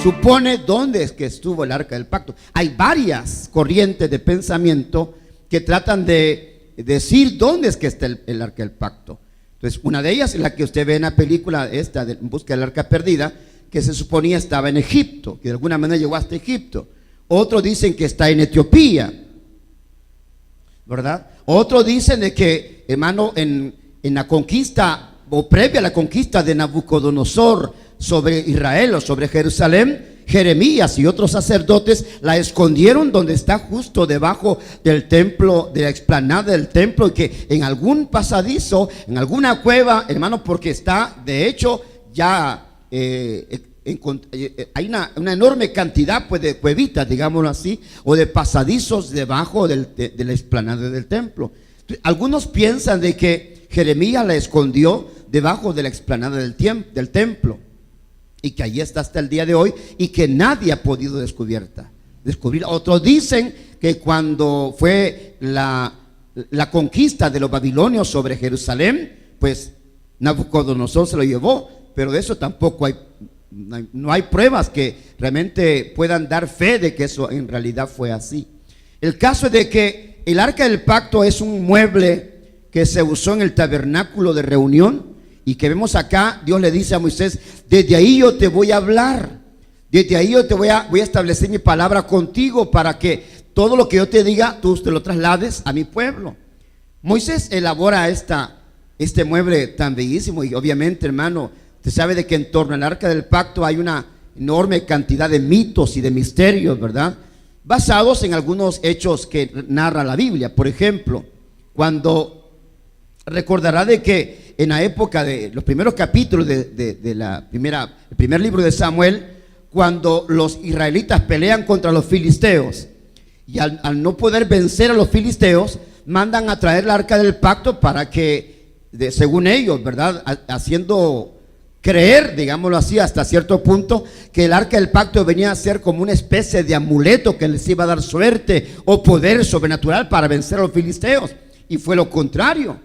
supone dónde es que estuvo el arca del pacto. Hay varias corrientes de pensamiento que tratan de decir dónde es que está el arca del pacto. Entonces, una de ellas es la que usted ve en la película esta de En busca del arca perdida, que se suponía estaba en Egipto, que de alguna manera llegó hasta Egipto. Otros dicen que está en Etiopía, ¿verdad? Otros dicen de que, hermano, en la conquista o previa a la conquista de Nabucodonosor sobre Israel o sobre Jerusalén, Jeremías y otros sacerdotes la escondieron donde está justo debajo del templo, de la explanada del templo, y que en algún pasadizo, en alguna cueva, hermano, porque está, de hecho, ya hay una enorme cantidad, pues, de cuevitas, digámoslo así, o de pasadizos debajo de la explanada del templo. Algunos piensan de que Jeremías la escondió debajo de la explanada del templo, y que allí está hasta el día de hoy, y que nadie ha podido descubrir. Otros dicen que cuando fue la conquista de los babilonios sobre Jerusalén, pues Nabucodonosor se lo llevó, pero de eso tampoco no hay pruebas que realmente puedan dar fe de que eso en realidad fue así. El caso es de que el arca del pacto es un mueble que se usó en el tabernáculo de reunión, y que vemos acá. Dios le dice a Moisés: desde ahí yo te voy a hablar, desde ahí yo te voy a establecer mi palabra contigo, para que todo lo que yo te diga tú te lo traslades a mi pueblo. Moisés elabora este mueble tan bellísimo, y obviamente, hermano, usted sabe de que en torno al arca del pacto hay una enorme cantidad de mitos y de misterios, ¿verdad? Basados en algunos hechos que narra la Biblia. Por ejemplo, cuando recordará de que en la época de los primeros capítulos el primer libro de Samuel, cuando los israelitas pelean contra los filisteos, y al no poder vencer a los filisteos, mandan a traer el arca del pacto para que, según ellos, ¿verdad?, haciendo creer, digámoslo así, hasta cierto punto, que el arca del pacto venía a ser como una especie de amuleto que les iba a dar suerte o poder sobrenatural para vencer a los filisteos. Y fue lo contrario,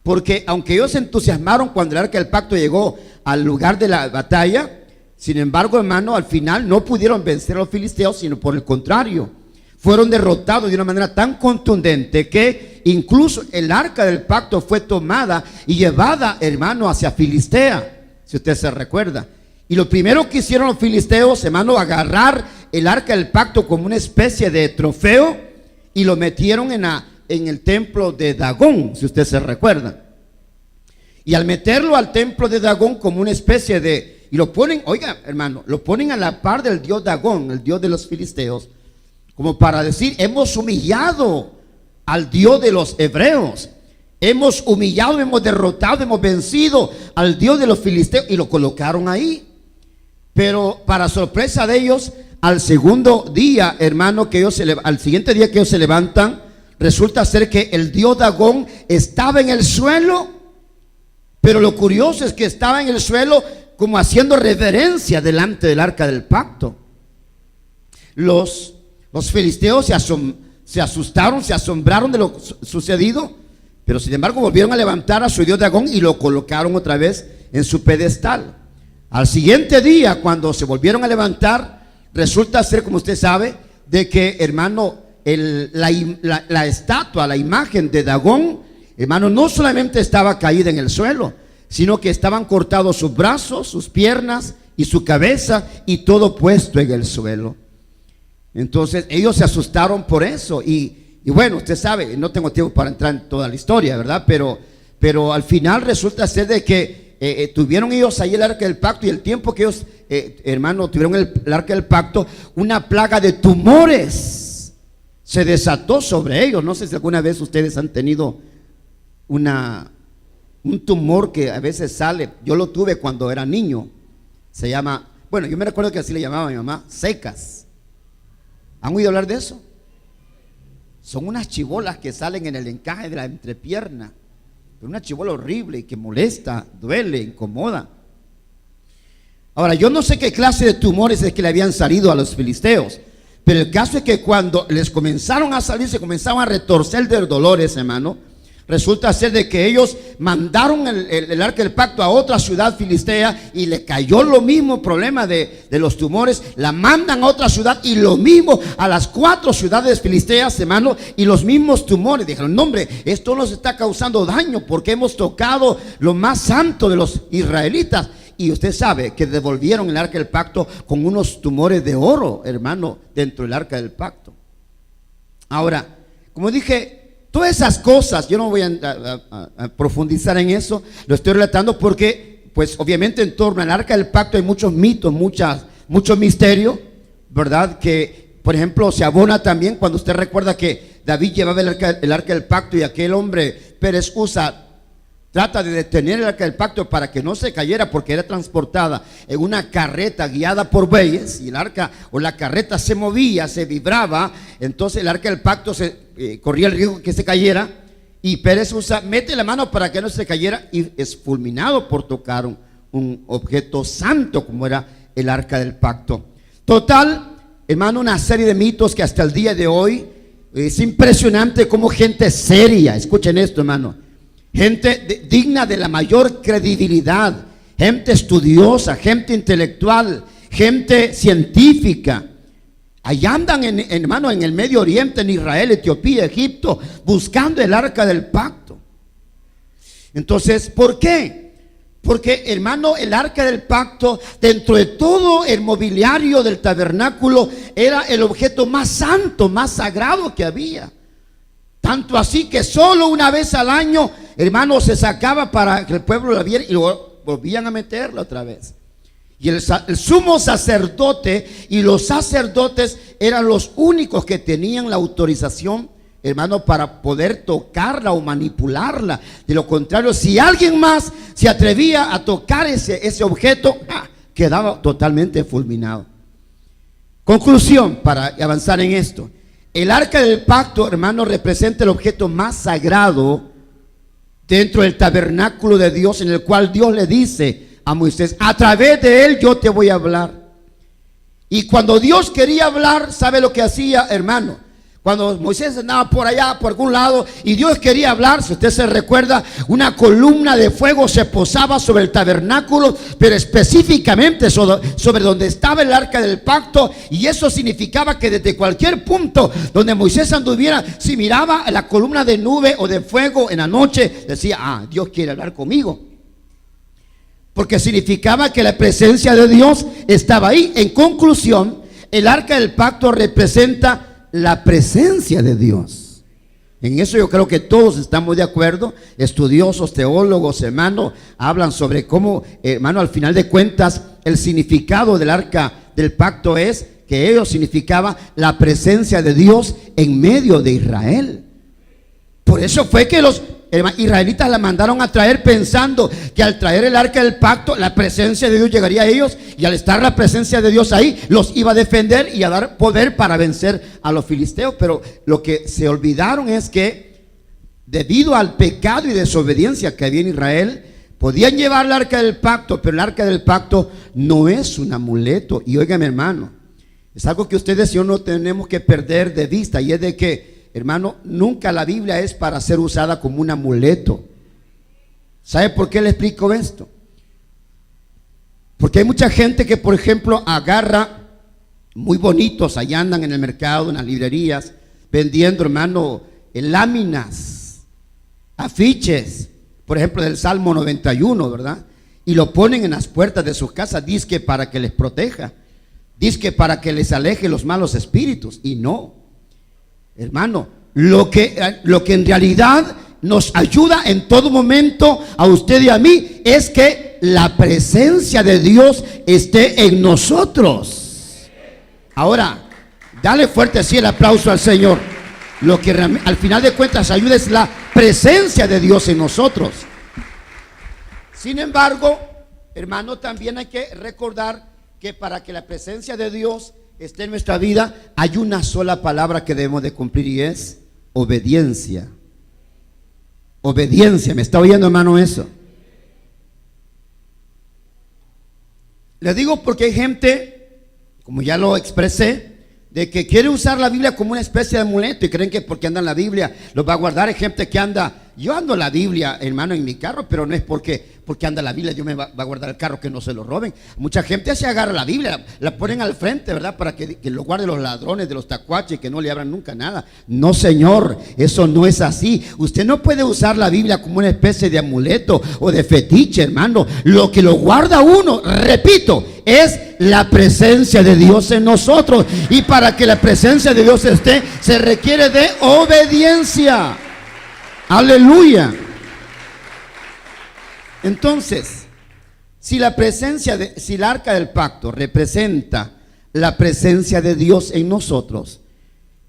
porque aunque ellos se entusiasmaron cuando el arca del pacto llegó al lugar de la batalla, sin embargo, hermano, al final no pudieron vencer a los filisteos, sino por el contrario, fueron derrotados de una manera tan contundente que incluso el arca del pacto fue tomada y llevada, hermano, hacia Filistea, si usted se recuerda. Y lo primero que hicieron los filisteos, hermano, agarrar el arca del pacto como una especie de trofeo, y lo metieron en el templo de Dagón, si usted se recuerda. Y al meterlo al templo de Dagón como una especie de, y lo ponen, oiga, hermano, lo ponen a la par del dios Dagón, el dios de los filisteos, como para decir: hemos humillado al Dios de los hebreos, hemos humillado, hemos derrotado, hemos vencido al Dios de los filisteos, y lo colocaron ahí. Pero para sorpresa de ellos, al segundo día, hermano, al siguiente día que ellos se levantan, resulta ser que el dios Dagón estaba en el suelo, pero lo curioso es que estaba en el suelo como haciendo reverencia delante del arca del pacto. Los filisteos se asustaron, se asombraron de lo sucedido, pero sin embargo volvieron a levantar a su dios Dagón y lo colocaron otra vez en su pedestal. Al siguiente día, cuando se volvieron a levantar, resulta ser, como usted sabe, de que, hermano, la estatua, la imagen de Dagón, hermano, no solamente estaba caída en el suelo, sino que estaban cortados sus brazos, sus piernas y su cabeza, y todo puesto en el suelo. Entonces ellos se asustaron por eso, y bueno, usted sabe, no tengo tiempo para entrar en toda la historia, ¿verdad? Pero al final resulta ser de que tuvieron ellos ahí el arca del pacto, y el tiempo que ellos, hermano, tuvieron el arca del pacto, una plaga de tumores se desató sobre ellos. No sé si alguna vez ustedes han tenido un tumor que a veces sale. Yo lo tuve cuando era niño. Se llama, bueno, yo me recuerdo que así le llamaba a mi mamá, secas. ¿Han oído hablar de eso? Son unas chibolas que salen en el encaje de la entrepierna. Pero una chibola horrible y que molesta, duele, incomoda. Ahora, yo no sé qué clase de tumores es que le habían salido a los filisteos, pero el caso es que cuando les comenzaron a salir, se comenzaban a retorcer de dolores, hermano. Resulta ser de que ellos mandaron el arca del pacto a otra ciudad filistea y le cayó lo mismo problema de los tumores. La mandan a otra ciudad y lo mismo a las 4 ciudades filisteas, hermano, y los mismos tumores. Dijeron, no hombre, esto nos está causando daño porque hemos tocado lo más santo de los israelitas. Y usted sabe que devolvieron el arca del pacto con unos tumores de oro, hermano, dentro del arca del pacto. Ahora, como dije, todas esas cosas, yo no voy a profundizar en eso, lo estoy relatando porque, pues obviamente en torno al arca del pacto hay muchos mitos, mucho misterio, ¿verdad? Que, por ejemplo, se abona también cuando usted recuerda que David llevaba el arca del pacto y aquel hombre, Pérez Usa, trata de detener el arca del pacto para que no se cayera porque era transportada en una carreta guiada por bueyes y el arca o la carreta se movía, se vibraba, entonces el arca del pacto corría el riesgo que se cayera y Pérez Usa mete la mano para que no se cayera y es fulminado por tocar un objeto santo como era el arca del pacto. Total, hermano, una serie de mitos que hasta el día de hoy es impresionante como gente seria, escuchen esto, hermano, gente digna de la mayor credibilidad, gente estudiosa, gente intelectual, gente científica. Allá andan, hermano, en el Medio Oriente, en Israel, Etiopía, Egipto, buscando el arca del pacto. Entonces, ¿por qué? Porque, hermano, el arca del pacto, dentro de todo el mobiliario del tabernáculo, era el objeto más santo, más sagrado que había. Tanto así que solo una vez al año, hermano, se sacaba para que el pueblo la viera y lo volvían a meterlo otra vez. Y el sumo sacerdote y los sacerdotes eran los únicos que tenían la autorización, hermano, para poder tocarla o manipularla. De lo contrario, si alguien más se atrevía a tocar ese objeto, quedaba totalmente fulminado. Conclusión para avanzar en esto. El arca del pacto, hermano, representa el objeto más sagrado dentro del tabernáculo de Dios, en el cual Dios le dice a Moisés, a través de él yo te voy a hablar. Y cuando Dios quería hablar, ¿sabe lo que hacía, hermano? Cuando Moisés andaba por allá, por algún lado, y Dios quería hablar, si usted se recuerda, una columna de fuego se posaba sobre el tabernáculo, pero específicamente sobre donde estaba el arca del pacto, y eso significaba que desde cualquier punto donde Moisés anduviera, si miraba la columna de nube o de fuego en la noche, decía, Dios quiere hablar conmigo. Porque significaba que la presencia de Dios estaba ahí. En conclusión, el arca del pacto representa la presencia de Dios. En eso yo creo que todos estamos de acuerdo. Estudiosos, teólogos, hermano, hablan sobre cómo, hermano, al final de cuentas, el significado del arca del pacto es que ello significaba la presencia de Dios en medio de Israel. Por eso fue que los israelitas la mandaron a traer pensando que al traer el arca del pacto la presencia de Dios llegaría a ellos, y al estar la presencia de Dios ahí los iba a defender y a dar poder para vencer a los filisteos. Pero lo que se olvidaron es que debido al pecado y desobediencia que había en Israel, podían llevar el arca del pacto, pero el arca del pacto no es un amuleto. Y óigame, hermano, es algo que ustedes y yo no tenemos que perder de vista, y es de que, hermano, nunca la Biblia es para ser usada como un amuleto. ¿Sabe por qué le explico esto? Porque hay mucha gente que, por ejemplo, agarra muy bonitos, allá andan en el mercado, en las librerías, vendiendo, hermano, láminas, afiches, por ejemplo, del Salmo 91, ¿verdad? Y lo ponen en las puertas de sus casas, dizque para que les proteja, dizque para que les aleje los malos espíritus. Y no, hermano, lo que en realidad nos ayuda en todo momento a usted y a mí es que la presencia de Dios esté en nosotros. Ahora, dale fuerte así el aplauso al Señor. Lo que al final de cuentas ayuda es la presencia de Dios en nosotros. Sin embargo, hermano, también hay que recordar que para que la presencia de Dios esté en nuestra vida, hay una sola palabra que debemos de cumplir, y es obediencia. Obediencia. ¿Me está oyendo, hermano, eso? Le digo porque hay gente, como ya lo expresé, de que quiere usar la Biblia como una especie de amuleto y creen que porque anda en la Biblia los va a guardar. Hay gente que anda yo ando la Biblia, hermano, en mi carro, pero no es porque anda la Biblia, Dios me va a guardar el carro, que no se lo roben. Mucha gente se agarra la Biblia, la ponen al frente, ¿verdad? Para que lo guarden los ladrones de los tacuaches, que no le abran nunca nada. No, señor, eso no es así. Usted no puede usar la Biblia como una especie de amuleto o de fetiche, hermano. Lo que lo guarda uno, repito, es la presencia de Dios en nosotros. Y para que la presencia de Dios esté, se requiere de obediencia. Aleluya. Entonces, si el arca del pacto representa la presencia de Dios en nosotros,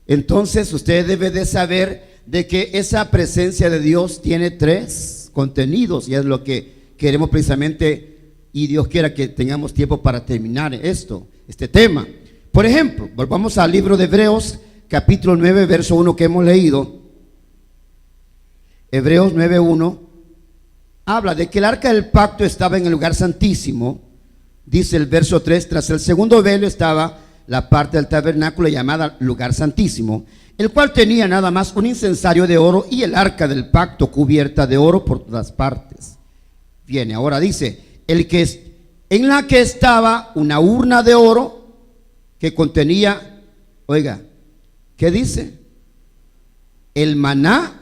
entonces usted debe de saber de que esa presencia de Dios tiene 3 contenidos, y es lo que queremos precisamente, y Dios quiera que tengamos tiempo para terminar este tema. Por ejemplo, volvamos al libro de Hebreos, capítulo 9, verso 1 que hemos leído. Hebreos 9:1 habla de que el arca del pacto estaba en el lugar santísimo. Dice el verso 3: tras el segundo velo estaba la parte del tabernáculo llamada lugar santísimo, el cual tenía nada más un incensario de oro y el arca del pacto cubierta de oro por todas partes. Viene ahora, dice, en la que estaba una urna de oro que contenía, oiga, ¿qué dice? El maná,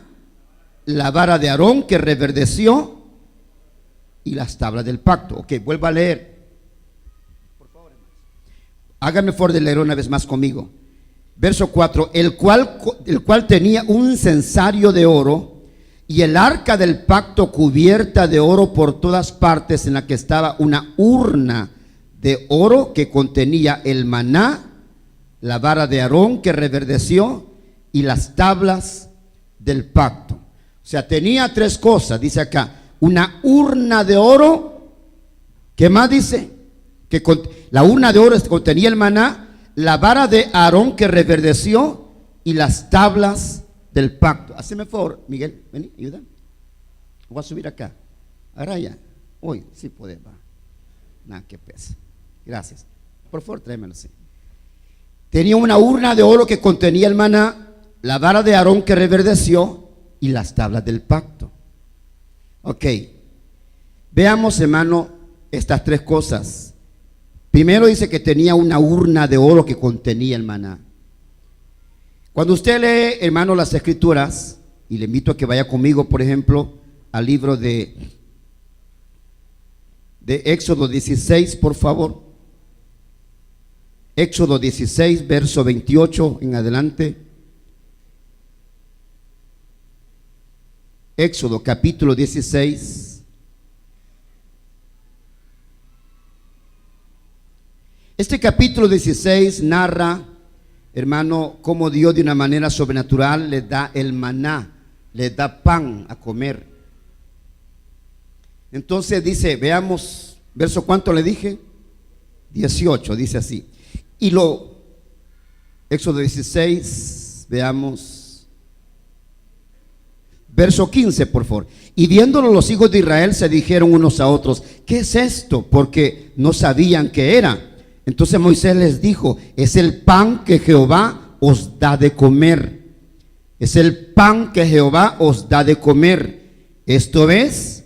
la vara de Aarón que reverdeció y las tablas del pacto. Ok, vuelva a leer. Por favor, hermanos. Háganme favor de leer una vez más conmigo. Verso 4, el cual tenía un incensario de oro y el arca del pacto cubierta de oro por todas partes, en la que estaba una urna de oro que contenía el maná, la vara de Aarón que reverdeció y las tablas del pacto. O sea, tenía 3 cosas, dice acá: una urna de oro. ¿Qué más dice? Que la urna de oro contenía el maná, la vara de Aarón que reverdeció y las tablas del pacto. Haceme favor, Miguel, vení, ayuda. Voy a subir acá. Ahora ya. Uy, sí puede, va. Nada, que pesa. Gracias. Por favor, tráemelo así. Tenía una urna de oro que contenía el maná, la vara de Aarón que reverdeció y las tablas del pacto. Ok, veamos, hermano, estas 3 cosas. Primero dice que tenía una urna de oro que contenía el maná. Cuando usted lee, hermano, las escrituras, y le invito a que vaya conmigo, por ejemplo, al libro de Éxodo 16, por favor. Éxodo 16, verso 28 en adelante. Éxodo capítulo 16. Este capítulo 16 narra, hermano, cómo Dios de una manera sobrenatural le da el maná, le da pan a comer. Entonces dice, veamos, verso ¿cuánto le dije? 18, dice así. Éxodo 16, veamos. Verso 15, por favor. Y viéndolo los hijos de Israel se dijeron unos a otros: ¿qué es esto? Porque no sabían qué era. Entonces Moisés les dijo: es el pan que Jehová os da de comer. Es el pan que Jehová os da de comer. Esto es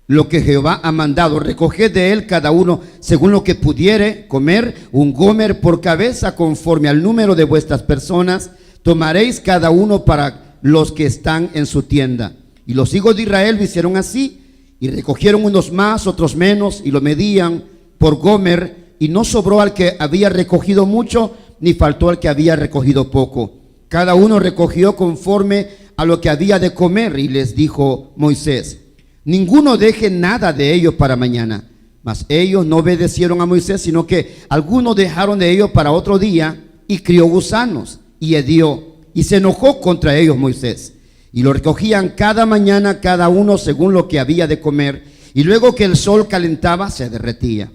lo que Jehová ha mandado. Recoged de él cada uno según lo que pudiere comer, un gomer por cabeza, conforme al número de vuestras personas. Tomaréis cada uno para los que están en su tienda. Y los hijos de Israel lo hicieron así, y recogieron unos más, otros menos, y lo medían por gomer, y no sobró al que había recogido mucho, ni faltó al que había recogido poco. Cada uno recogió conforme a lo que había de comer. Y les dijo Moisés: ninguno deje nada de ello para mañana. Mas ellos no obedecieron a Moisés, sino que algunos dejaron de ello para otro día, y crió gusanos, y hedió. Y se enojó contra ellos Moisés. Y lo recogían cada mañana, cada uno según lo que había de comer. Y luego que el sol calentaba, se derretía.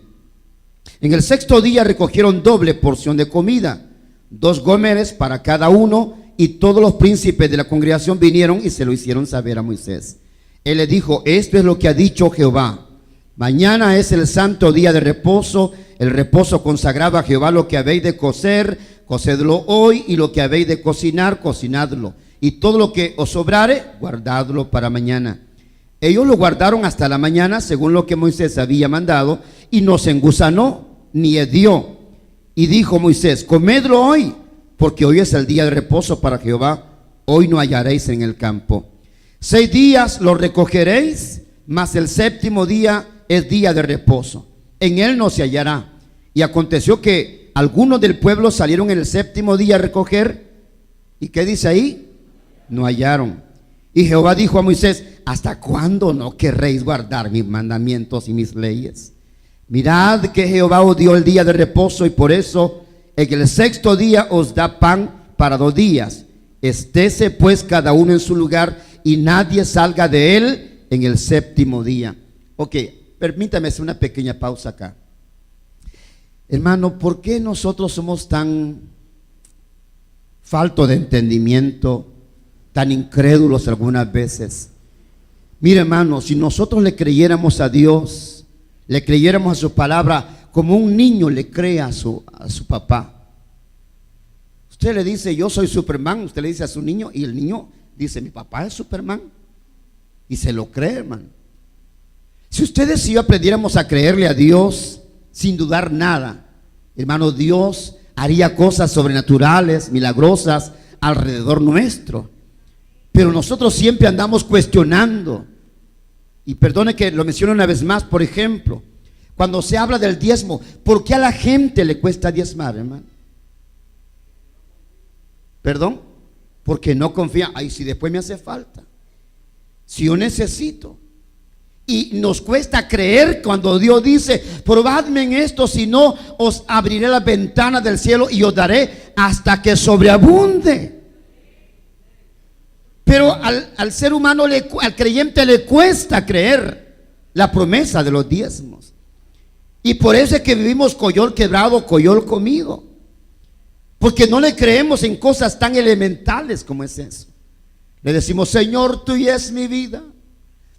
En el 6º día recogieron doble porción de comida, 2 gómeres para cada uno. Y todos los príncipes de la congregación vinieron y se lo hicieron saber a Moisés. Él le dijo: esto es lo que ha dicho Jehová: mañana es el santo día de reposo. El reposo consagrado a Jehová. Lo que habéis de cocer, cocedlo hoy, y lo que habéis de cocinar, cocinadlo. y todo lo que os sobrare, guardadlo para mañana. Ellos lo guardaron hasta la mañana, según lo que Moisés había mandado, y no se engusanó ni hedió. Y dijo Moisés: comedlo hoy, porque hoy es el día de reposo para Jehová, hoy no hallaréis en el campo. 6 días lo recogeréis, mas el 7º día es día de reposo, en él no se hallará. Y aconteció que algunos del pueblo salieron el 7º día a recoger, ¿y qué dice ahí? No hallaron. Y Jehová dijo a Moisés: ¿hasta cuándo no querréis guardar mis mandamientos y mis leyes? Mirad que Jehová os dio el día de reposo, y por eso en el 6º día os da pan para 2 días. Estése pues cada uno en su lugar, y nadie salga de él en el 7º día. Ok, permítame hacer una pequeña pausa acá. Hermano, ¿por qué nosotros somos tan faltos de entendimiento, tan incrédulos algunas veces? Mire, hermano, si nosotros le creyéramos a Dios, le creyéramos a su palabra como un niño le cree a su papá. Usted le dice: yo soy Superman, usted le dice a su niño, y el niño dice: mi papá es Superman, y se lo cree, hermano. Si ustedes y yo aprendiéramos a creerle a Dios sin dudar nada, hermano, Dios haría cosas sobrenaturales, milagrosas alrededor nuestro. Pero nosotros siempre andamos cuestionando. Y perdone que lo mencione una vez más. Por ejemplo, cuando se habla del diezmo, ¿por qué a la gente le cuesta diezmar, hermano? ¿Perdón? Porque no confía. Ay, si después me hace falta, si yo necesito. Y nos cuesta creer cuando Dios dice: probadme en esto, si no os abriré las ventanas del cielo y os daré hasta que sobreabunde. Pero al ser humano, al creyente le cuesta creer la promesa de los diezmos. Y por eso es que vivimos coyol quebrado, coyol comido, porque no le creemos en cosas tan elementales como es eso. Le decimos: Señor, tuya es mi vida,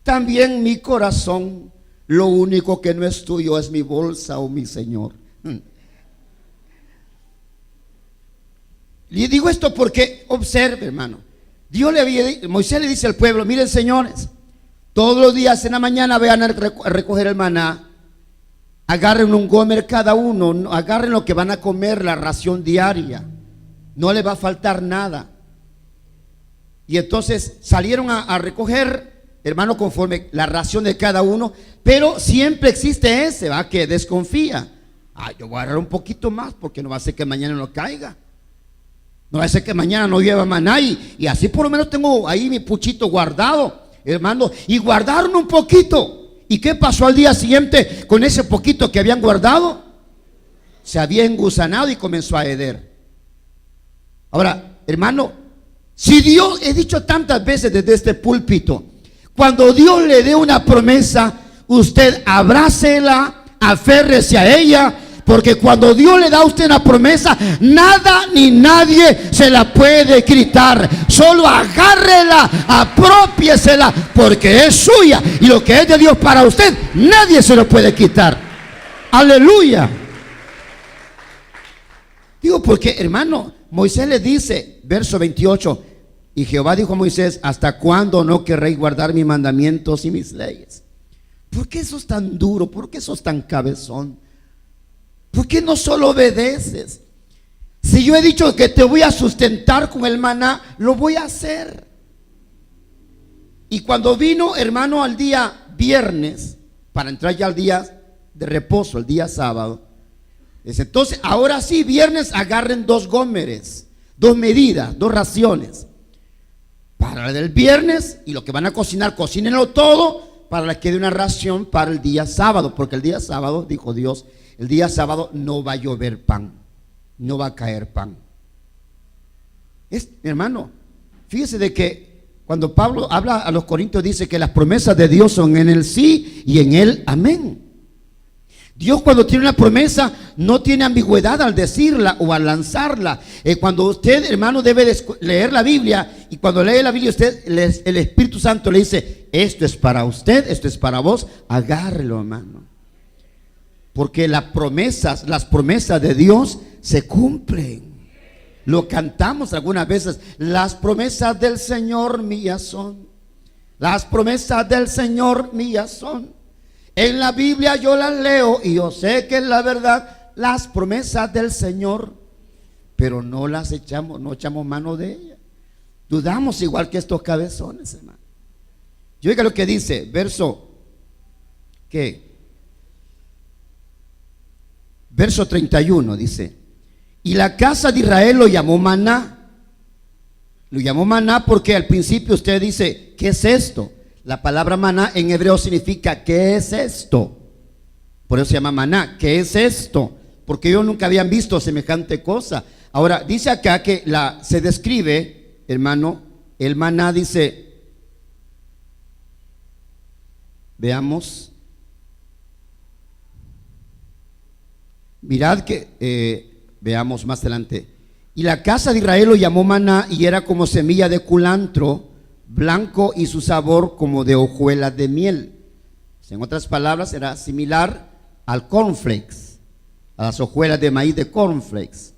también mi corazón, lo único que no es tuyo es mi bolsa o mi Señor. Le digo esto porque observe, hermano, Moisés le dice al pueblo: miren, señores, todos los días en la mañana vayan a recoger el maná, agarren un gomer cada uno, agarren lo que van a comer, la ración diaria, no le va a faltar nada. Y entonces salieron a recoger, hermano, conforme la ración de cada uno. Pero siempre existe ese, ¿va?, que desconfía. Yo voy a agarrar un poquito más, porque no va a ser que mañana no caiga, no va a ser que mañana no lleve maná, y así por lo menos tengo ahí mi puchito guardado, hermano. Y guardaron un poquito. ¿Y qué pasó al día siguiente con ese poquito que habían guardado? Se había engusanado y comenzó a heder. Ahora, hermano, si Dios, he dicho tantas veces desde este púlpito, cuando Dios le dé una promesa, usted abrácela, aférrese a ella, porque cuando Dios le da a usted una promesa, nada ni nadie se la puede quitar. Solo agárrela, apropiésela, porque es suya, y lo que es de Dios para usted, nadie se lo puede quitar. Aleluya. Digo, porque, hermano, Moisés le dice, verso 28, y Jehová dijo a Moisés: ¿hasta cuándo no querréis guardar mis mandamientos y mis leyes? ¿Por qué sos tan duro? ¿Por qué sos tan cabezón? ¿Por qué no solo obedeces? Si yo he dicho que te voy a sustentar con el maná, lo voy a hacer. Y cuando vino, hermano, al día viernes, para entrar ya al día de reposo, el día sábado, dice: entonces ahora sí, viernes, agarren 2 gómeres, 2 medidas, 2 raciones para el del viernes, y lo que van a cocinar, cocínenlo todo para que quede una ración para el día sábado, porque el día sábado, dijo Dios, el día sábado no va a llover pan, no va a caer pan. Hermano, fíjese de que cuando Pablo habla a los Corintios, dice que las promesas de Dios son en el sí y en el amén. Dios, cuando tiene una promesa, no tiene ambigüedad al decirla o al lanzarla. Cuando usted, hermano, debe leer la Biblia, y cuando lee la Biblia, usted, el Espíritu Santo le dice: esto es para usted, esto es para vos, agárrelo, hermano. Porque las promesas de Dios se cumplen. Lo cantamos algunas veces. Las promesas del Señor mías son. Las promesas del Señor mías son. En la Biblia yo las leo y yo sé que es la verdad. Las promesas del Señor, pero no las echamos, no echamos mano de ellas. Dudamos igual que estos cabezones, hermano. Y oiga lo que dice, verso, ¿qué? Verso 31 dice: y la casa de Israel lo llamó maná. Lo llamó maná porque al principio usted dice, ¿qué es esto? La palabra maná en hebreo significa, ¿qué es esto? Por eso se llama maná. ¿Qué es esto? Porque ellos nunca habían visto semejante cosa. Ahora, dice acá que se describe, hermano, el maná, dice, veamos, mirad que, veamos más adelante. Y la casa de Israel lo llamó maná y era como semilla de culantro, blanco y su sabor como de hojuelas de miel. En otras palabras, era similar al cornflakes, a las hojuelas de maíz de cornflakes.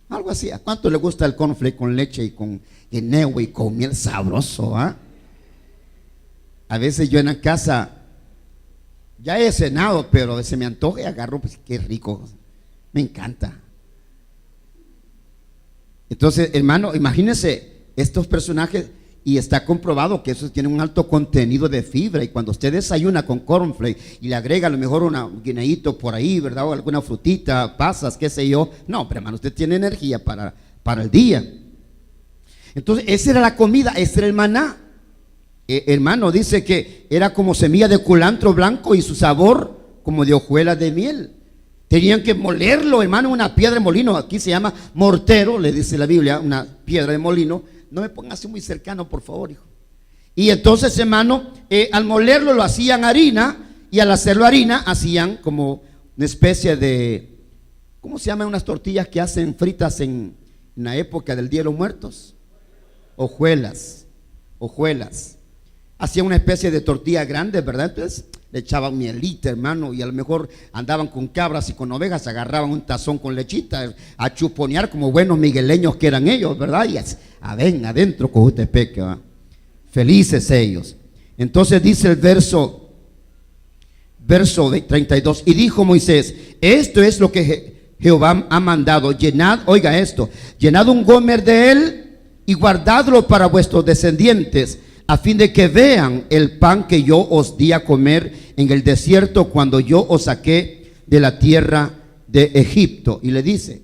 Algo así. ¿A cuánto le gusta el cornflake con leche y con guineo y con miel sabroso? A veces yo en la casa ya he cenado, pero a veces me antoja y agarro, pues qué rico, me encanta. Entonces, hermano, imagínense estos personajes, y está comprobado que esos tienen un alto contenido de fibra, y cuando usted desayuna con cornflake y le agrega a lo mejor un guineíto por ahí, ¿verdad? O alguna frutita, pasas, qué sé yo, no, pero hermano, usted tiene energía para el día. Entonces, esa era la comida, ese era el maná. Hermano, dice que era como semilla de culantro blanco y su sabor como de hojuelas de miel. Tenían que molerlo, hermano, una piedra de molino. Aquí se llama mortero, le dice la Biblia, una piedra de molino. No me pongas así muy cercano, por favor, hijo. Y entonces, hermano, al molerlo lo hacían harina, y al hacerlo harina hacían como una especie de, ¿cómo se llaman unas tortillas que hacen fritas en la época del Día de los Muertos? Hojuelas. Hacían una especie de tortilla grande, ¿verdad? Entonces le echaban mielita, hermano, y a lo mejor andaban con cabras y con ovejas, agarraban un tazón con lechita a chuponear como buenos migueleños que eran ellos, ¿verdad? Y ven adentro con usted peque, ¿va? Felices ellos. Entonces dice el verso 32, y dijo Moisés: esto es lo que Jehová ha mandado, llenad, oiga esto, llenad un gomer de él y guardadlo para vuestros descendientes, a fin de que vean el pan que yo os di a comer en el desierto cuando yo os saqué de la tierra de Egipto. Y le dice,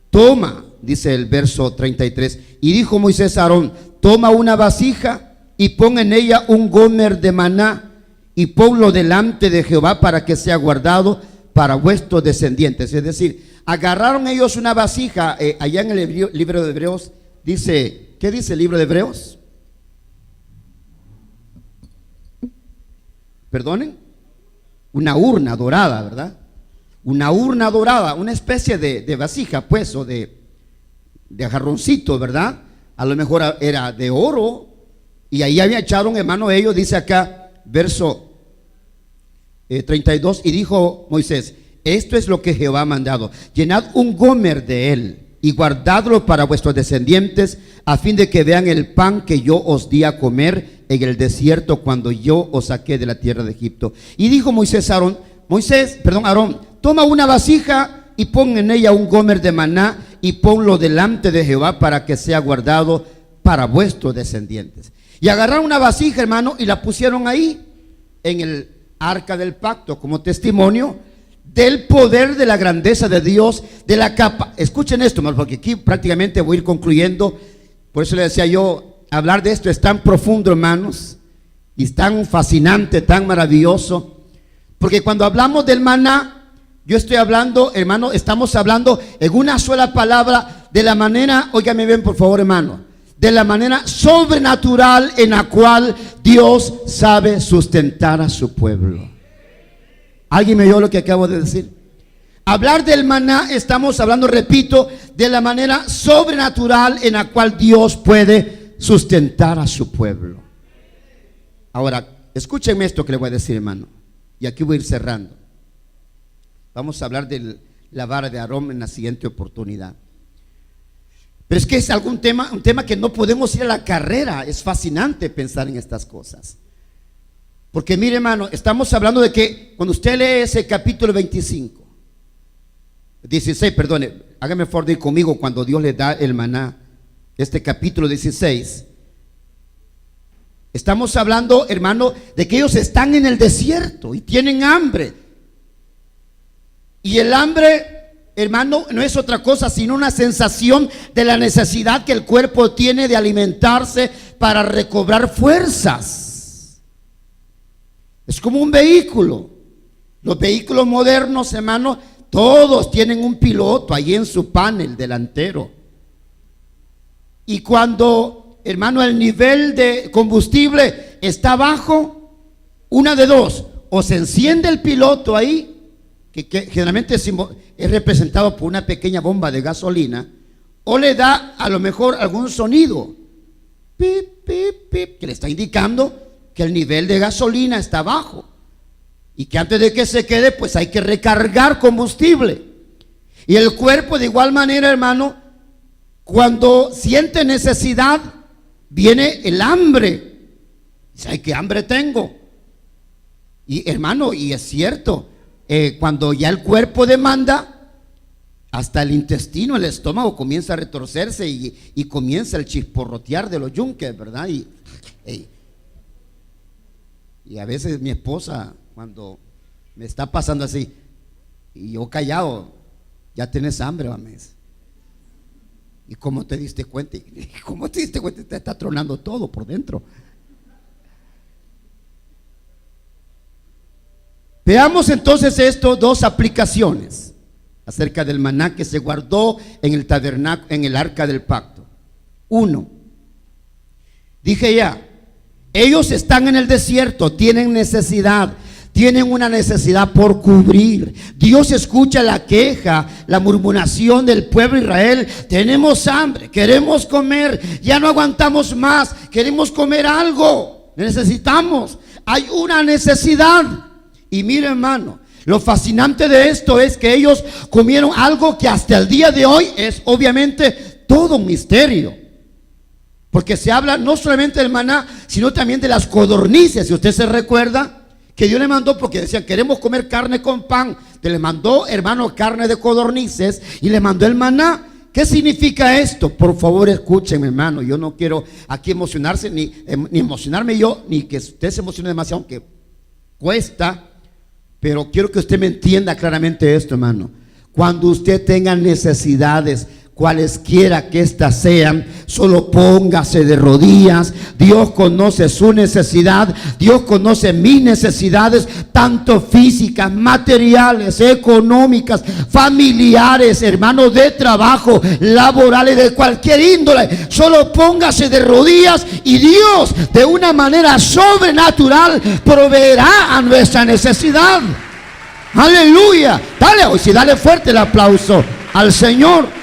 toma, dice el verso 33, y dijo Moisés a Aarón: toma una vasija y pon en ella un gomer de maná y ponlo delante de Jehová para que sea guardado para vuestros descendientes. Es decir, agarraron ellos una vasija, allá en el libro de Hebreos dice, ¿qué dice el libro de Hebreos? Perdonen, una urna dorada, ¿verdad? Una urna dorada, una especie de vasija, pues, o de jarroncito, ¿verdad? A lo mejor era de oro, y ahí había echado un hermano ellos, dice acá, verso 32, y dijo Moisés: esto es lo que Jehová ha mandado, llenad un gomer de él y guardadlo para vuestros descendientes, a fin de que vean el pan que yo os di a comer en el desierto cuando yo os saqué de la tierra de Egipto. Y dijo Aarón, toma una vasija y pon en ella un gomer de maná y ponlo delante de Jehová para que sea guardado para vuestros descendientes. Y agarraron una vasija, hermano, y la pusieron ahí en el arca del pacto como testimonio del poder, de la grandeza de Dios, de la capa. Escuchen esto, hermano, porque aquí prácticamente voy a ir concluyendo. Por eso le decía yo, hablar de esto es tan profundo, hermanos, y es tan fascinante, tan maravilloso, porque cuando hablamos del maná, yo estoy hablando, hermano, estamos hablando en una sola palabra de la manera, óigame bien por favor, hermano, de la manera sobrenatural en la cual Dios sabe sustentar a su pueblo. ¿Alguien me oyó lo que acabo de decir? Hablar del maná, estamos hablando, repito, de la manera sobrenatural en la cual Dios puede sustentar a su pueblo. Ahora, escúchenme esto que le voy a decir, hermano, y aquí voy a ir cerrando. Vamos a hablar de la vara de Aarón en la siguiente oportunidad. Pero es que es un tema que no podemos ir a la carrera. Es fascinante pensar en estas cosas. Porque mire, hermano, estamos hablando de que cuando usted lee ese capítulo 16, perdone, hágame favor de ir conmigo cuando Dios le da el maná. Este capítulo 16. Estamos hablando, hermano, de que ellos están en el desierto y tienen hambre. Y el hambre, hermano, no es otra cosa sino una sensación de la necesidad que el cuerpo tiene de alimentarse para recobrar fuerzas. Es como un vehículo. Los vehículos modernos, hermano, todos tienen un piloto ahí en su panel delantero. Y cuando, hermano, el nivel de combustible está bajo, una de dos: o se enciende el piloto ahí, que generalmente es representado por una pequeña bomba de gasolina, o le da a lo mejor algún sonido, pip, pip, pip, que le está indicando que el nivel de gasolina está bajo y que antes de que se quede, pues hay que recargar combustible. Y el cuerpo de igual manera, hermano, cuando siente necesidad, viene el hambre. Dice: ay, qué hambre tengo. Y hermano, y es cierto, cuando ya el cuerpo demanda, hasta el intestino, el estómago comienza a retorcerse y comienza el chisporrotear de los yunques, ¿verdad? Y a veces mi esposa, cuando me está pasando así y yo callado: ya tienes hambre, mames. ¿Y cómo te diste cuenta? ¿Cómo te diste cuenta? Te está tronando todo por dentro. Veamos entonces estos dos aplicaciones acerca del maná que se guardó en el tabernáculo, en el arca del pacto. Uno, dije ya, ellos están en el desierto, tienen necesidad, tienen una necesidad por cubrir. Dios escucha la queja, la murmuración del pueblo de Israel: tenemos hambre, queremos comer, ya no aguantamos más, queremos comer algo, necesitamos, hay una necesidad. Y mire, hermano, lo fascinante de esto es que ellos comieron algo que hasta el día de hoy es obviamente todo un misterio. Porque se habla no solamente del maná, sino también de las codornices. Si usted se recuerda que Dios le mandó, porque decían: queremos comer carne con pan, le mandó, hermano, carne de codornices y le mandó el maná. ¿Qué significa esto? Por favor, escúchenme, hermano. Yo no quiero aquí emocionarse, ni emocionarme yo, ni que usted se emocione demasiado, aunque cuesta. Pero quiero que usted me entienda claramente esto, hermano. Cuando usted tenga necesidades, cualesquiera que éstas sean, solo póngase de rodillas. Dios conoce su necesidad. Dios conoce mis necesidades, tanto físicas, materiales, económicas, familiares, hermanos, de trabajo, laborales, de cualquier índole. Solo póngase de rodillas y Dios, de una manera sobrenatural, proveerá a nuestra necesidad. Aleluya. Dale, hoy sí, dale fuerte el aplauso al Señor.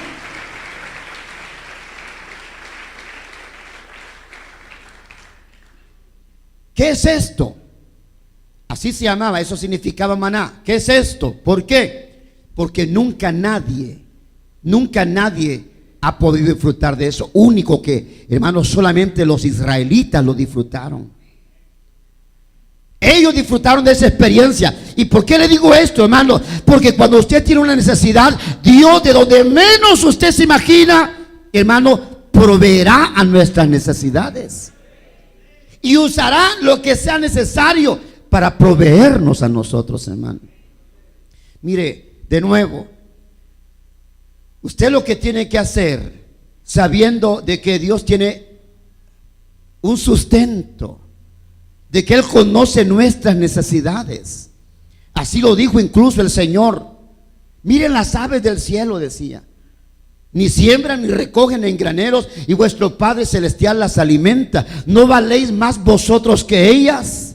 ¿Qué es esto? Así se llamaba, eso significaba maná. ¿Qué es esto? ¿Por qué? Porque nunca nadie ha podido disfrutar de eso. Único que, hermanos, solamente los israelitas lo disfrutaron. Ellos disfrutaron de esa experiencia. ¿Y por qué le digo esto, hermano? Porque cuando usted tiene una necesidad, Dios, de donde menos usted se imagina, hermano, proveerá a nuestras necesidades. Y usará lo que sea necesario para proveernos a nosotros, hermano. Mire, de nuevo, usted lo que tiene que hacer, sabiendo de que Dios tiene un sustento, de que Él conoce nuestras necesidades. Así lo dijo incluso el Señor. Miren las aves del cielo, decía. Ni siembran ni recogen en graneros, y vuestro Padre Celestial las alimenta. ¿No valéis más vosotros que ellas?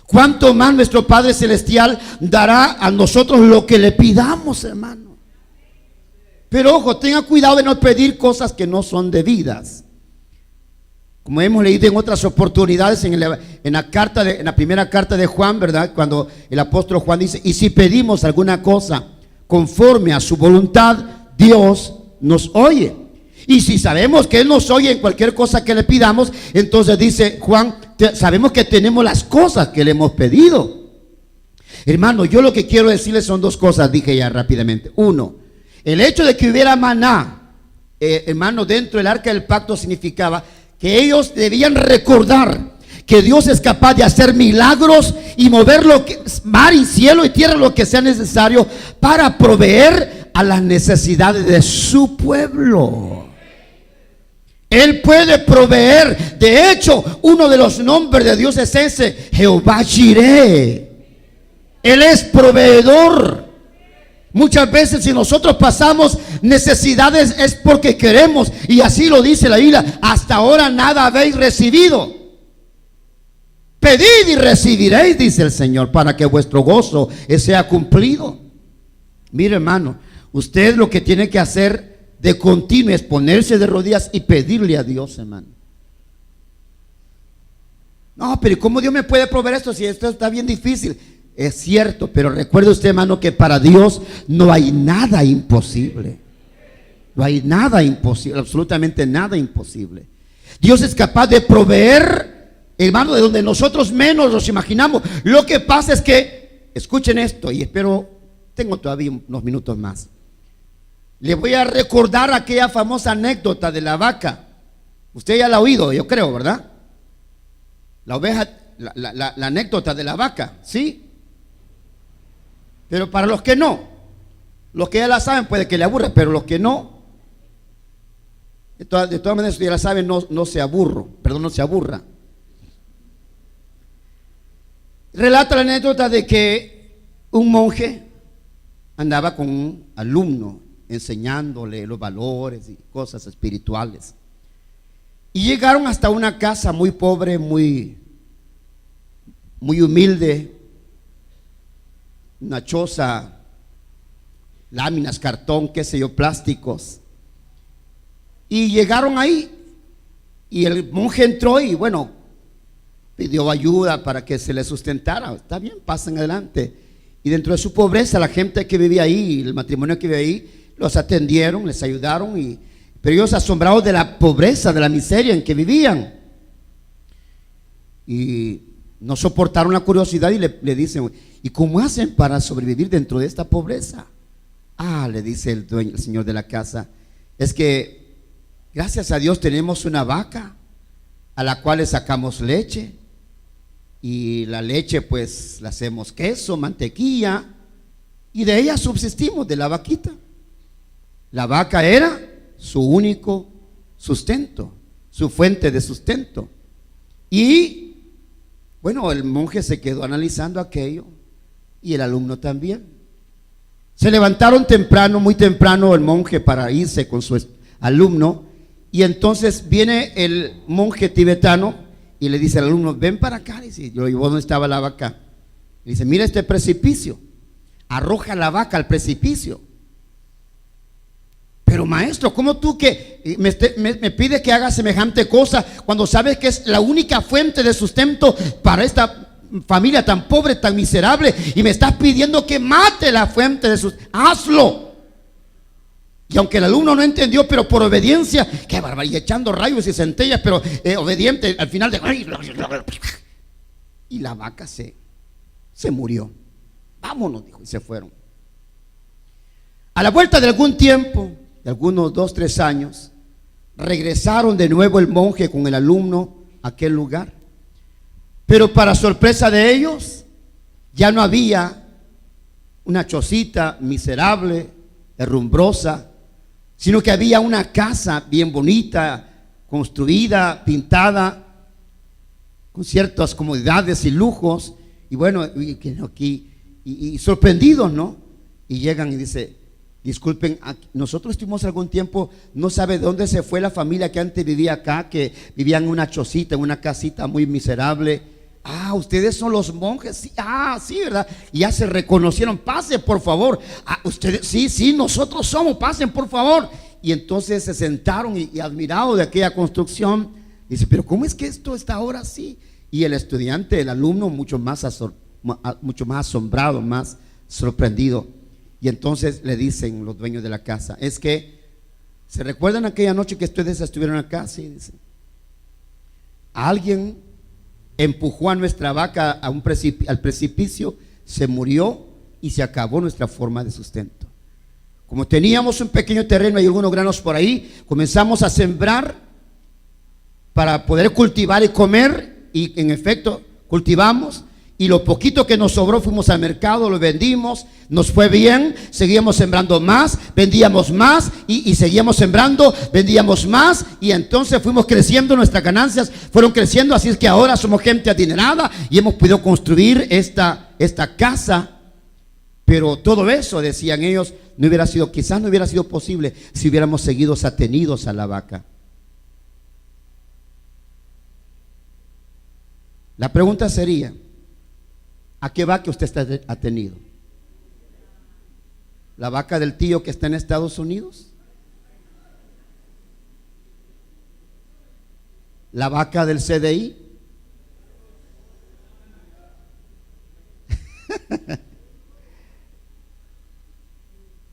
¿Cuánto más nuestro Padre Celestial dará a nosotros lo que le pidamos, hermano? Pero ojo, tenga cuidado de no pedir cosas que no son debidas. Como hemos leído en otras oportunidades en la primera carta de Juan, ¿verdad? Cuando el apóstol Juan dice: y si pedimos alguna cosa conforme a su voluntad, Dios nos oye. Y si sabemos que Él nos oye en cualquier cosa que le pidamos, entonces dice Juan, sabemos que tenemos las cosas que le hemos pedido. Hermano, yo lo que quiero decirles son dos cosas, dije ya rápidamente. Uno, el hecho de que hubiera maná, hermano, dentro del arca del pacto significaba que ellos debían recordar que Dios es capaz de hacer milagros y mover lo que, mar y cielo y tierra, lo que sea necesario para proveer a las necesidades de su pueblo. Él puede proveer. De hecho, uno de los nombres de Dios es ese, Jehová Jireh. Él es proveedor. Muchas veces si nosotros pasamos necesidades es porque queremos, y así lo dice la Biblia, hasta ahora nada habéis recibido. Pedid y recibiréis, dice el Señor, para que vuestro gozo sea cumplido. Mire, hermano, usted lo que tiene que hacer de continuo es ponerse de rodillas y pedirle a Dios, hermano. No, pero ¿cómo Dios me puede proveer esto si esto está bien difícil? Es cierto, pero recuerde usted, hermano, que para Dios no hay nada imposible. No hay nada imposible, absolutamente nada imposible. Dios es capaz de proveer, hermano, de donde nosotros menos nos imaginamos. Lo que pasa es que, escuchen esto, y espero, tengo todavía unos minutos más. Le voy a recordar aquella famosa anécdota de la vaca. Usted ya la ha oído, yo creo, ¿verdad? La oveja, la anécdota de la vaca, ¿sí? Pero para los que no, los que ya la saben puede que le aburra, pero los que no, de todas maneras, si ya la saben, no se aburra. Relata la anécdota de que un monje andaba con un alumno enseñándole los valores y cosas espirituales. Y llegaron hasta una casa muy pobre, muy humilde, una choza, láminas, cartón, qué sé yo, plásticos. Y llegaron ahí y el monje entró y bueno, pidió ayuda para que se le sustentara. Está bien, pasen adelante. Y dentro de su pobreza, la gente que vivía ahí, el matrimonio que vivía ahí, los atendieron, les ayudaron, pero ellos asombrados de la pobreza, de la miseria en que vivían. Y no soportaron la curiosidad y le dicen, ¿y cómo hacen para sobrevivir dentro de esta pobreza? Le dice el dueño, el señor de la casa, es que gracias a Dios tenemos una vaca a la cual le sacamos leche, y la leche pues la hacemos queso, mantequilla, y de ella subsistimos, de la vaquita. La vaca era su único sustento, su fuente de sustento. Y bueno, el monje se quedó analizando aquello y el alumno también. Se levantaron temprano, muy temprano, el monje para irse con su alumno, y entonces viene el monje tibetano y le dice al alumno, ven para acá. Dice, yo digo, ¿dónde estaba la vaca? Le dice, mira este precipicio, arroja la vaca al precipicio. Pero maestro, ¿cómo tú que me pides que haga semejante cosa cuando sabes que es la única fuente de sustento para esta familia tan pobre, tan miserable, y me estás pidiendo que mate la fuente de sustento? Hazlo. Y aunque el alumno no entendió, pero por obediencia, qué barbaridad, echando rayos y centellas, pero obediente, al final y la vaca se murió. Vámonos, dijo, y se fueron. A la vuelta de algún tiempo, de algunos 2-3 años, regresaron de nuevo el monje con el alumno a aquel lugar. Pero para sorpresa de ellos, ya no había una chocita miserable, herrumbrosa, sino que había una casa bien bonita, construida, pintada, con ciertas comodidades y lujos. Y bueno, y sorprendidos, ¿no? Y llegan y dice, disculpen, nosotros estuvimos algún tiempo, no sabe de dónde se fue la familia que antes vivía acá, que vivían en una chocita, en una casita muy miserable. Ustedes son los monjes. Sí, sí, ¿verdad? Y ya se reconocieron. Pase, por favor. Ustedes, sí, nosotros somos, pasen, por favor. Y entonces se sentaron y admirados de aquella construcción, dice, pero ¿cómo es que esto está ahora así? Y el estudiante, el alumno, mucho más asombrado, más sorprendido. Y entonces le dicen los dueños de la casa, es que ¿Se recuerdan aquella noche que ustedes estuvieron acá? Sí, dice. Alguien empujó a nuestra vaca a al precipicio, se murió y se acabó nuestra forma de sustento. Como teníamos un pequeño terreno y algunos granos por ahí, comenzamos a sembrar para poder cultivar y comer, y en efecto cultivamos, y lo poquito que nos sobró fuimos al mercado, lo vendimos, nos fue bien, seguíamos sembrando más, vendíamos más y seguíamos sembrando, vendíamos más, y entonces fuimos creciendo, nuestras ganancias fueron creciendo, así es que ahora somos gente adinerada y hemos podido construir esta casa. Pero todo eso, decían ellos, quizás no hubiera sido posible si hubiéramos seguido atenidos a la vaca. La pregunta sería, ¿a qué vaca usted está atenido? ¿La vaca del tío que está en Estados Unidos? ¿La vaca del CDI?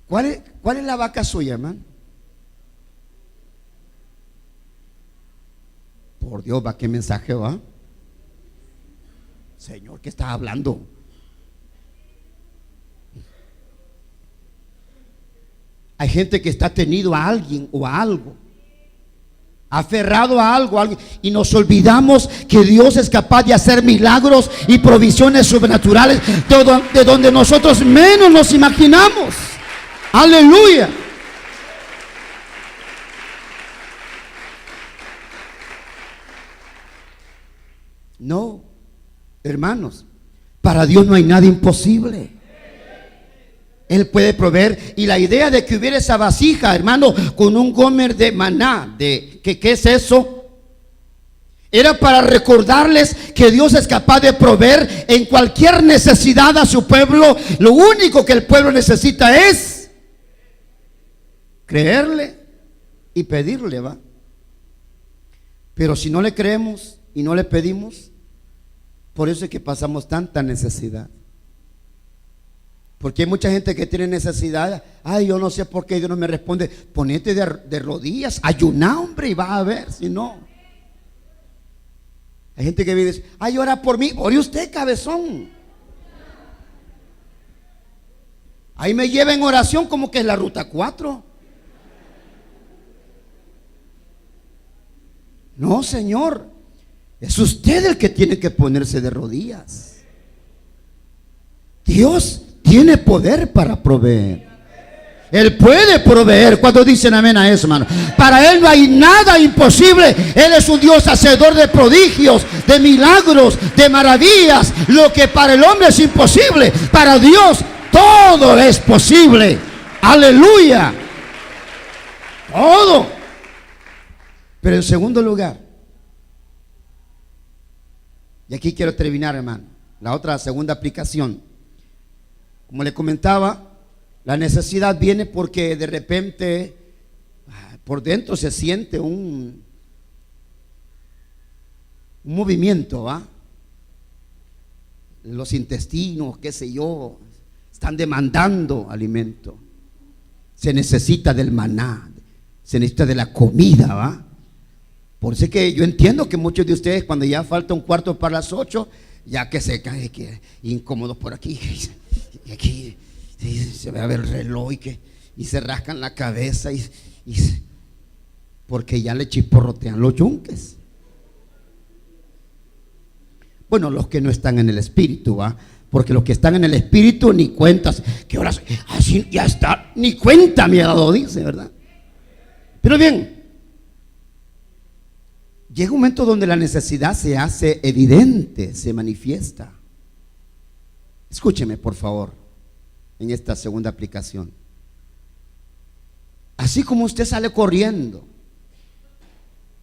¿Cuál es la vaca suya, hermano? Por Dios, ¿va qué mensaje va? Señor, ¿qué está hablando? Hay gente que está atenido a alguien o a algo, aferrado a algo, y nos olvidamos que Dios es capaz de hacer milagros y provisiones sobrenaturales de donde nosotros menos nos imaginamos. Aleluya. No, hermanos, para Dios no hay nada imposible. Él puede proveer. Y la idea de que hubiera esa vasija, hermano, con un gomer de maná, ¿qué es eso? Era para recordarles que Dios es capaz de proveer en cualquier necesidad a su pueblo. Lo único que el pueblo necesita es creerle y pedirle, ¿va? Pero si no le creemos y no le pedimos, por eso es que pasamos tanta necesidad. Porque hay mucha gente que tiene necesidad. Ay, yo no sé por qué Dios no me responde. Ponete de rodillas, ayuná, hombre, y vas a ver. Si no, hay gente que dice: ay, ora por mí. Ore usted, cabezón. Ahí me lleva en oración como que es la ruta 4. No, Señor, es usted el que tiene que ponerse de rodillas. Dios tiene poder para proveer. Él puede proveer. Cuando dicen amén a eso, hermano? Para Él no hay nada imposible. Él es un Dios hacedor de prodigios, de milagros, de maravillas. Lo que para el hombre es imposible, para Dios todo es posible. Aleluya. Todo. Pero en segundo lugar, y aquí quiero terminar, hermano, la otra segunda aplicación. Como le comentaba, la necesidad viene porque de repente por dentro se siente un movimiento, ¿va? Los intestinos, qué sé yo, están demandando alimento. Se necesita del maná, se necesita de la comida, ¿va? Por eso es que yo entiendo que muchos de ustedes, cuando ya falta un cuarto para las 8, ya que se cae, que incómodos por aquí, y aquí se ve a ver el reloj y se rascan la cabeza porque ya le chisporrotean los yunques. Bueno, los que no están en el espíritu, ¿va? Porque los que están en el espíritu ni cuentas, ¿qué horas? Así ya está, ni cuenta me ha dado, dice, ¿verdad? Pero bien, llega un momento donde la necesidad se hace evidente, se manifiesta. Escúcheme, por favor, en esta segunda aplicación. Así como usted sale corriendo,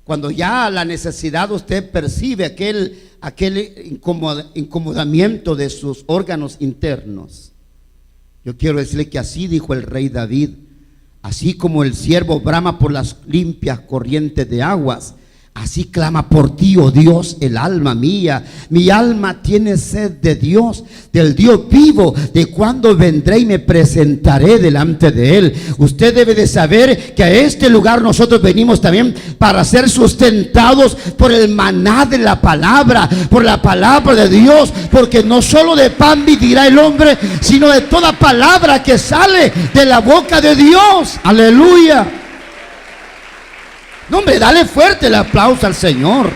cuando ya la necesidad usted percibe aquel incomodamiento de sus órganos internos. Yo quiero decirle que así dijo el rey David: así como el ciervo brama por las limpias corrientes de aguas, Así clama por ti, oh Dios, el alma mía. Mi alma tiene sed de Dios, del Dios vivo, de cuando vendré y me presentaré delante de Él. Usted debe de saber que a este lugar nosotros venimos también para ser sustentados por el maná de la palabra, por la palabra de Dios, porque no solo de pan vivirá el hombre, sino de toda palabra que sale de la boca de Dios. Aleluya. No, hombre, dale fuerte el aplauso al Señor.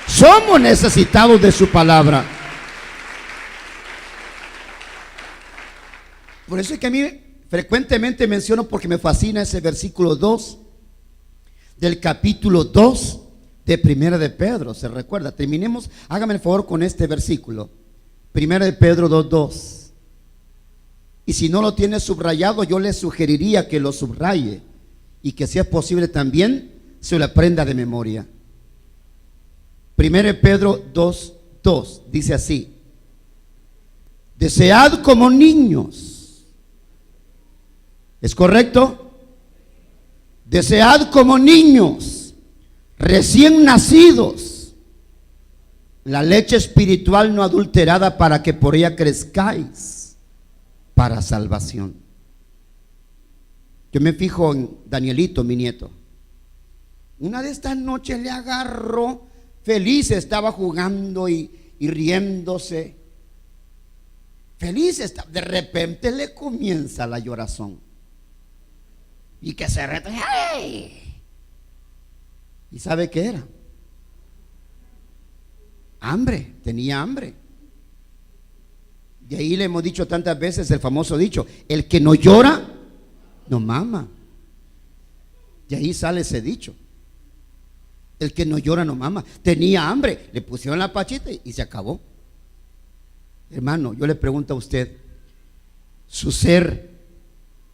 Somos necesitados de su palabra. Por eso es que a mí frecuentemente menciono, porque me fascina ese versículo 2 del capítulo 2 de Primera de Pedro. ¿Se recuerda? Terminemos, hágame el favor con este versículo. Primera de Pedro 2:2. Y si no lo tiene subrayado, yo le sugeriría que lo subraye y que, si es posible, también se lo aprenda de memoria. 1 Pedro 2:2 dice así: desead como niños. ¿Es correcto? Desead como niños recién nacidos la leche espiritual no adulterada, para que por ella crezcáis para salvación. Yo me fijo en Danielito, mi nieto. Una de estas noches le agarró feliz, estaba jugando y riéndose. Feliz estaba. De repente le comienza la llorazón. Y que se reta. ¡Ay! ¿Y sabe qué era? Hambre, tenía hambre. Y ahí le hemos dicho tantas veces el famoso dicho: el que no llora, no mama. Y ahí sale ese dicho. El que no llora no mama. Tenía hambre, le pusieron la pachita y se acabó. Hermano, yo le pregunto a usted, ¿su ser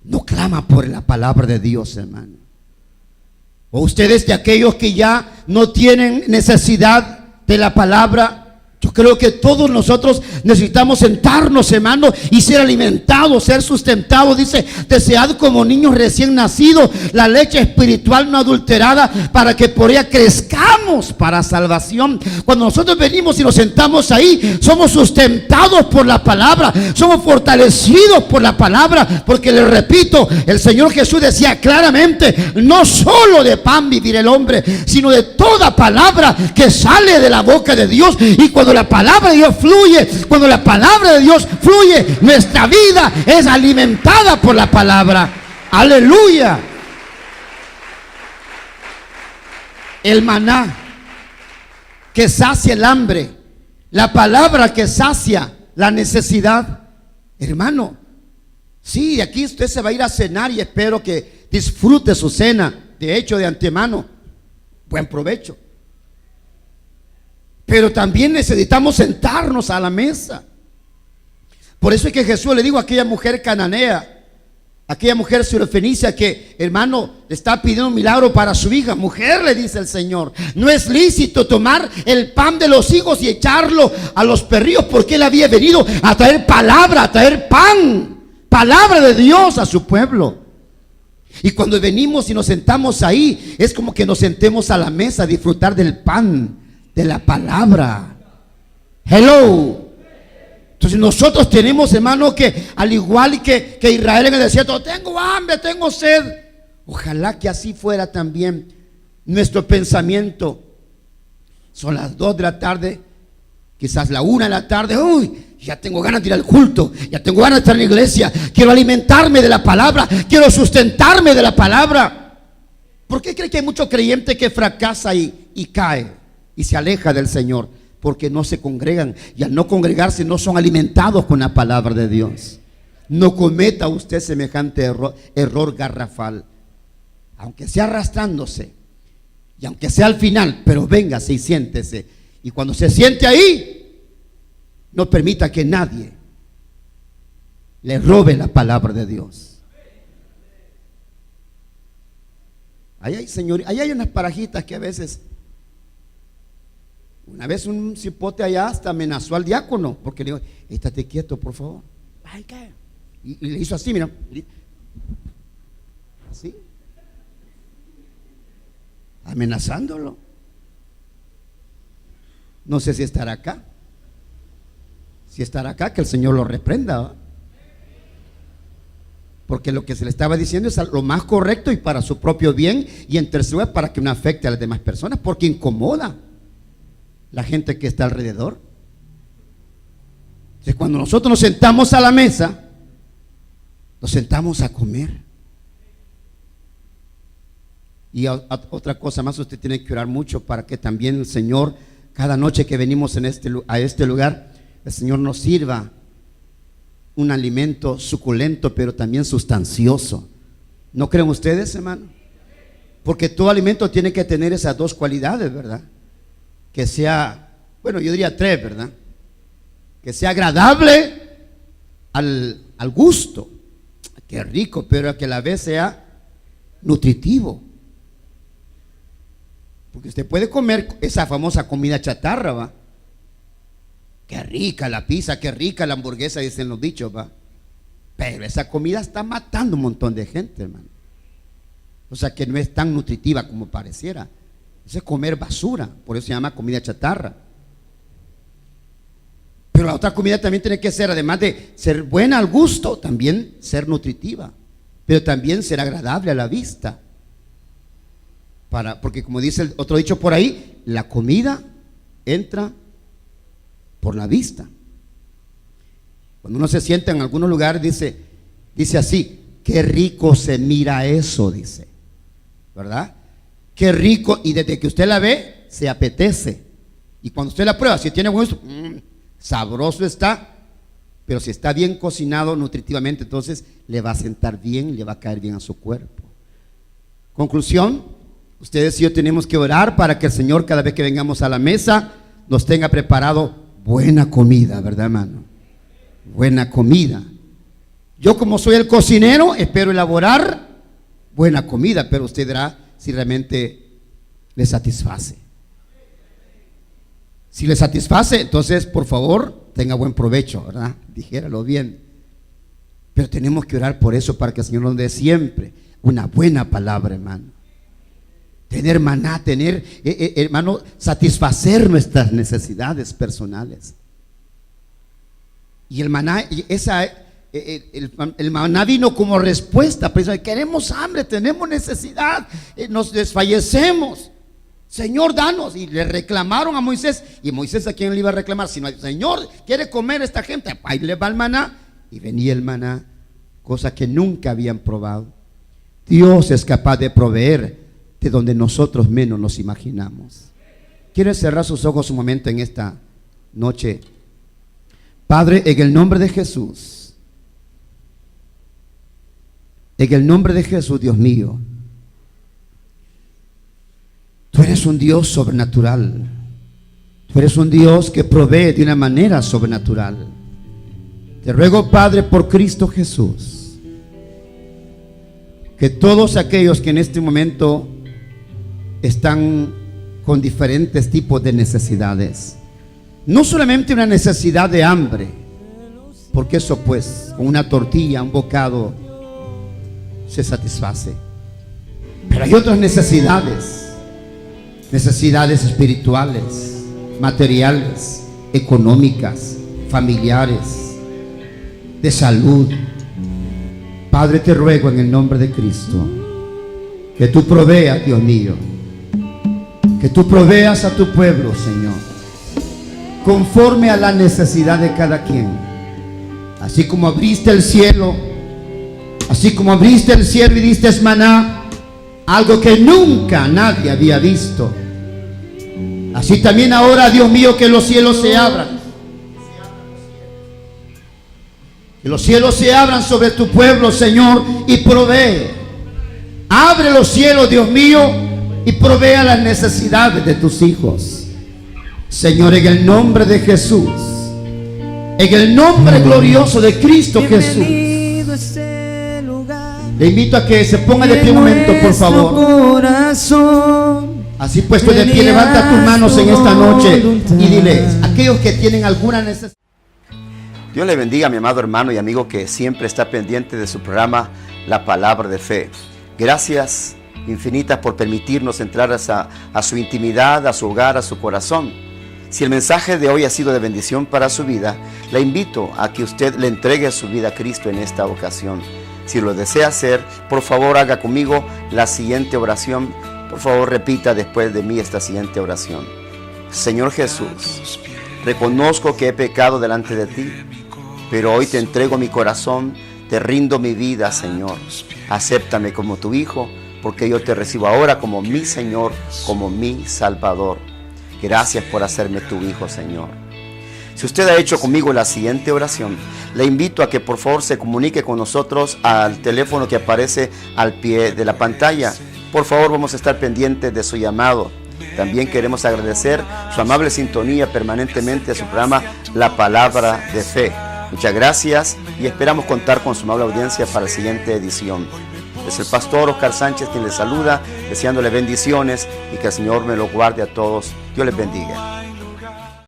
no clama por la palabra de Dios, hermano? ¿O ustedes de aquellos que ya no tienen necesidad de la palabra? Yo creo que todos nosotros necesitamos sentarnos, hermano, y ser alimentados, ser sustentados. Dice: desead como niños recién nacidos la leche espiritual no adulterada, para que por ella crezcamos para salvación. Cuando nosotros venimos y nos sentamos ahí, somos sustentados por la palabra, somos fortalecidos por la palabra, porque les repito, el Señor Jesús decía claramente: no solo de pan vivirá el hombre, sino de toda palabra que sale de la boca de Dios. Y cuando la palabra de Dios fluye, cuando la palabra de Dios fluye, nuestra vida es alimentada por la palabra. Aleluya. El maná que sacia el hambre, la palabra que sacia la necesidad. Hermano, sí, aquí usted se va a ir a cenar y espero que disfrute su cena. De hecho, de antemano, buen provecho. Pero también necesitamos sentarnos a la mesa. Por eso es que Jesús le dijo a aquella mujer cananea, aquella mujer sirofenicia que, hermano, le está pidiendo un milagro para su hija. Mujer, le dice el Señor, no es lícito tomar el pan de los hijos y echarlo a los perrillos, porque Él había venido a traer palabra, a traer pan, palabra de Dios a su pueblo. Y cuando venimos y nos sentamos ahí, es como que nos sentemos a la mesa a disfrutar del pan, de la palabra. Hello. Entonces nosotros tenemos, hermano, que al igual que Israel en el desierto: tengo hambre, tengo sed. Ojalá que así fuera también nuestro pensamiento. Son las 2 de la tarde, quizás la 1 de la tarde. Uy, ya tengo ganas de ir al culto, ya tengo ganas de estar en la iglesia. Quiero alimentarme de la palabra, quiero sustentarme de la palabra. ¿Por qué cree que hay mucho creyente que fracasa y cae y se aleja del Señor? Porque no se congregan, y al no congregarse no son alimentados con la palabra de Dios. No cometa usted semejante error garrafal, aunque sea arrastrándose y aunque sea al final, pero véngase y siéntese. Y cuando se siente ahí, no permita que nadie le robe la palabra de Dios. Ahí hay unas parajitas que a veces. Una vez un cipote allá hasta amenazó al diácono, porque le dijo: estate quieto, por favor. Ay, ¿qué? Y le hizo así, mira, así, amenazándolo. No sé si estará acá. Si estará acá, que el Señor lo reprenda, ¿va? Porque lo que se le estaba diciendo es lo más correcto y para su propio bien, y en tercer lugar para que no afecte a las demás personas, porque incomoda la gente que está alrededor. Entonces, cuando nosotros nos sentamos a la mesa, nos sentamos a comer. Y otra cosa más, usted tiene que orar mucho para que también el Señor, cada noche que venimos a este lugar, el Señor nos sirva un alimento suculento, pero también sustancioso. ¿No creen ustedes, hermano? Porque todo alimento tiene que tener esas dos cualidades, ¿verdad? Que sea, bueno, yo diría tres, ¿verdad? Que sea agradable al gusto, que rico, pero que a la vez sea nutritivo. Porque usted puede comer esa famosa comida chatarra, ¿va? Qué rica la pizza, qué rica la hamburguesa, dicen los dichos, ¿va? Pero esa comida está matando un montón de gente, hermano. O sea que no es tan nutritiva como pareciera. Eso es comer basura, por eso se llama comida chatarra. Pero la otra comida también tiene que ser, además de ser buena al gusto, también ser nutritiva, pero también ser agradable a la vista. Porque como dice el otro dicho por ahí, la comida entra por la vista. Cuando uno se sienta en algunos lugares, dice así: qué rico se mira eso, dice, ¿verdad? Qué rico, y desde que usted la ve, se apetece. Y cuando usted la prueba, si tiene buen gusto, sabroso está. Pero si está bien cocinado nutritivamente, entonces le va a sentar bien, le va a caer bien a su cuerpo. Conclusión: ustedes y yo tenemos que orar para que el Señor, cada vez que vengamos a la mesa, nos tenga preparado buena comida, ¿verdad, hermano? Buena comida. Yo, como soy el cocinero, espero elaborar buena comida, pero usted dirá si realmente le satisface. Si le satisface, entonces por favor tenga buen provecho, ¿verdad? Dijéralo bien. Pero tenemos que orar por eso, para que el Señor nos dé siempre una buena palabra, hermano. Tener maná, hermano, satisfacer nuestras necesidades personales. Y el maná, el maná vino como respuesta. Pues, queremos hambre, tenemos necesidad, nos desfallecemos. Señor, danos. Y le reclamaron a Moisés. Y Moisés, ¿a quién le iba a reclamar? Sino al Señor, quiere comer esta gente. Ahí le va el maná. Y venía el maná, cosa que nunca habían probado. Dios es capaz de proveer de donde nosotros menos nos imaginamos. ¿Quiere cerrar sus ojos un momento en esta noche? Padre, en el nombre de Jesús, en el nombre de Jesús, Dios mío, tú eres un Dios sobrenatural. Tú eres un Dios que provee de una manera sobrenatural. Te ruego, Padre, por Cristo Jesús, que todos aquellos que en este momento están con diferentes tipos de necesidades, no solamente una necesidad de hambre, porque eso pues con una tortilla, un bocado se satisface, pero hay otras necesidades espirituales, materiales, económicas, familiares, de salud. Padre, te ruego en el nombre de Cristo que tú proveas, Dios mío, que tú proveas a tu pueblo, Señor, conforme a la necesidad de cada quien. Así como abriste el cielo, y diste maná, algo que nunca nadie había visto, así también ahora, Dios mío, que los cielos se abran. Que los cielos se abran sobre tu pueblo, Señor, y provee. Abre los cielos, Dios mío, y provea las necesidades de tus hijos. Señor, en el nombre de Jesús, en el nombre glorioso de Cristo Jesús, le invito a que se ponga de pie un momento, por favor. Así puesto de pie, levanta tus manos en esta noche y diles, aquellos que tienen alguna necesidad. Dios le bendiga a mi amado hermano y amigo que siempre está pendiente de su programa La Palabra de Fe. Gracias infinitas por permitirnos entrar a su intimidad, a su hogar, a su corazón. Si el mensaje de hoy ha sido de bendición para su vida, la invito a que usted le entregue su vida a Cristo en esta ocasión. Si lo desea hacer, por favor haga conmigo la siguiente oración. Por favor repita después de mí esta siguiente oración. Señor Jesús, reconozco que he pecado delante de ti, pero hoy te entrego mi corazón, te rindo mi vida, Señor. Acéptame como tu Hijo, porque yo te recibo ahora como mi Señor, como mi Salvador. Gracias por hacerme tu Hijo, Señor. Si usted ha hecho conmigo la siguiente oración, le invito a que por favor se comunique con nosotros al teléfono que aparece al pie de la pantalla. Por favor, vamos a estar pendientes de su llamado. También queremos agradecer su amable sintonía permanentemente a su programa La Palabra de Fe. Muchas gracias y esperamos contar con su amable audiencia para la siguiente edición. Es el pastor Oscar Sánchez quien les saluda, deseándole bendiciones y que el Señor me lo guarde a todos. Dios les bendiga.